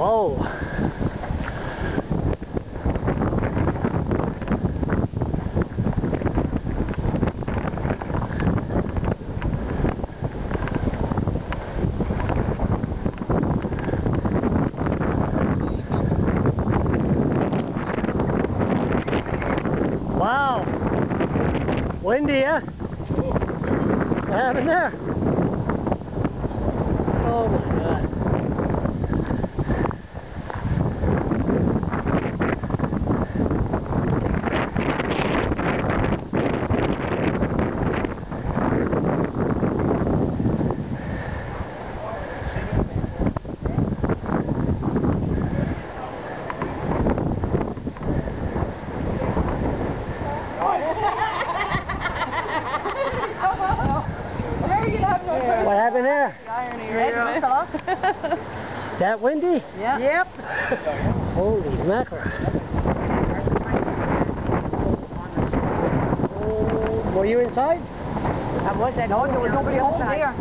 Whoa. Wow. Windy, yeah? What happened there? Oh my God. What happened there? The irony, right? That windy? Yeah. Yep. Holy mackerel. Oh, were you inside? I was at home. There was nobody home there.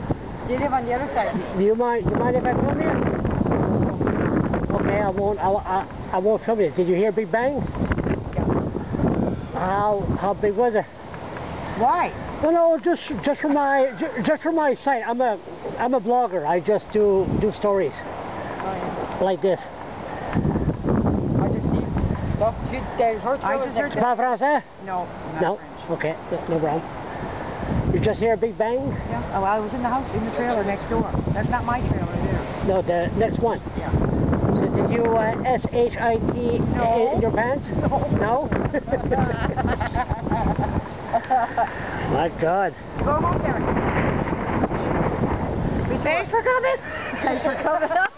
They live on the other side. Do you mind if I film here? Okay, I won't film it. Did you hear Big Bang? Yeah. How big was it? Why? No, just for my site. I'm a blogger. I just do stories like this. I just need stuff. I just heard. Tu parles français? No. No. Okay, no problem. You just hear a Big Bang? Yeah. Oh, I was in the house, in the trailer next door. That's not my trailer there. No, the next one. Yeah. So did you S-H-I-T No. in your pants? No. No? My God. Go home, Derek. Thanks for coming. Thanks for coming.